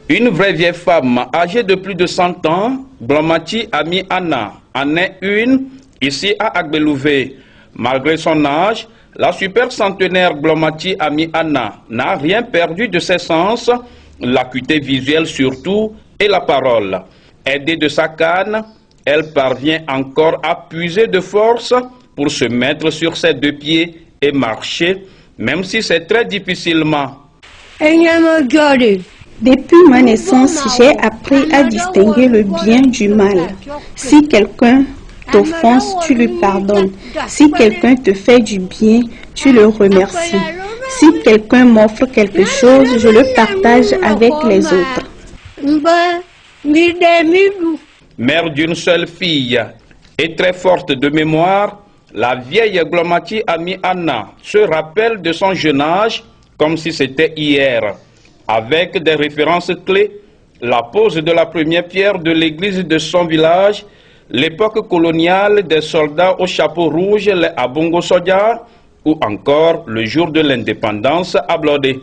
Une vraie vieille femme âgée de plus de 100 ans, Blomati Ami Anna, en est une ici à Agbelouvé. Malgré son âge, la super centenaire Blomati Ami Anna n'a rien perdu de ses sens, l'acuité visuelle surtout et la parole. Aidée de sa canne, elle parvient encore à puiser de force pour se mettre sur ses deux pieds et marcher, même si c'est très difficilement. Depuis ma naissance, j'ai appris à distinguer le bien du mal. Si quelqu'un t'offense, tu lui pardonnes. Si quelqu'un te fait du bien, tu le remercies. Si quelqu'un m'offre quelque chose, je le partage avec les autres. Mère d'une seule fille et très forte de mémoire, la vieille Blomati Ami Anna se rappelle de son jeune âge comme si c'était hier. Avec des références clés, la pose de la première pierre de l'église de son village, l'époque coloniale des soldats au chapeau rouge, les Abongo Sodia, ou encore le jour de l'indépendance à Blodé.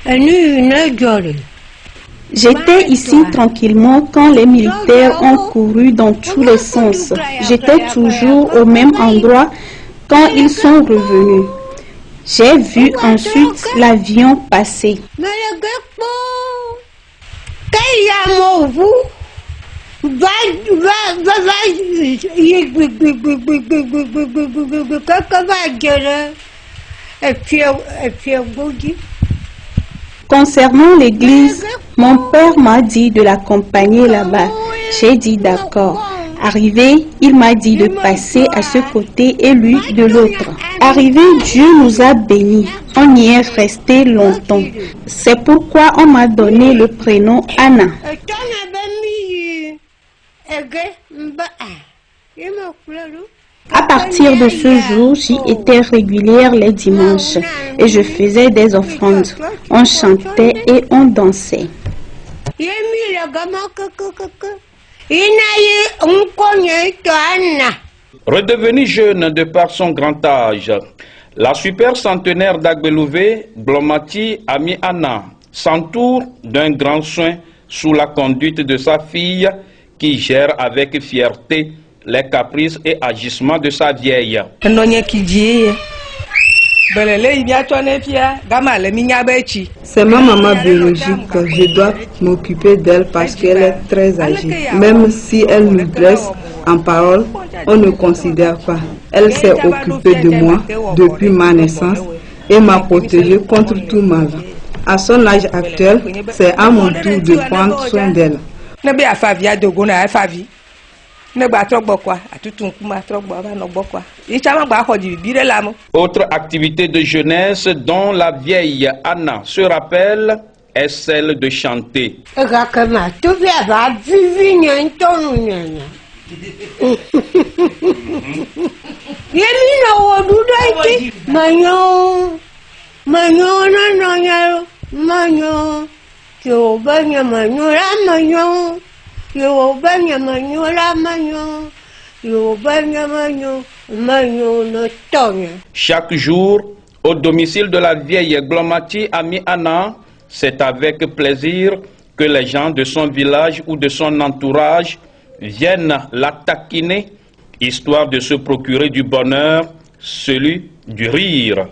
J'étais ici tranquillement quand les militaires ont couru dans tous les sens. J'étais toujours au même endroit quand ils sont revenus. J'ai vu ensuite l'avion passer. Concernant l'église, mon père m'a dit de l'accompagner là-bas. J'ai dit d'accord. Arrivé, il m'a dit de passer à ce côté et lui de l'autre. Arrivé, Dieu nous a bénis. On y est resté longtemps. C'est pourquoi on m'a donné le prénom Anna. À partir de ce jour, j'y étais régulière les dimanches et je faisais des offrandes. On chantait et on dansait. Redevenue jeune de par son grand âge, la super centenaire d'Agbelouvé, Blomati Ami Anna, s'entoure d'un grand soin sous la conduite de sa fille qui gère avec fierté les caprices et agissements de sa vieille. C'est ma maman biologique, je dois m'occuper d'elle parce qu'elle est très âgée. Même si elle nous dresse en parole, on ne considère pas. Elle s'est occupée de moi depuis ma naissance et m'a protégée contre tout mal. À son âge actuel, c'est à mon tour de prendre soin d'elle. Autre activité de jeunesse dont la vieille Anna se rappelle est celle de chanter. Chaque jour, au domicile de la vieille Blomati Ami Anna, c'est avec plaisir que les gens de son village ou de son entourage viennent la taquiner, histoire de se procurer du bonheur, celui du rire.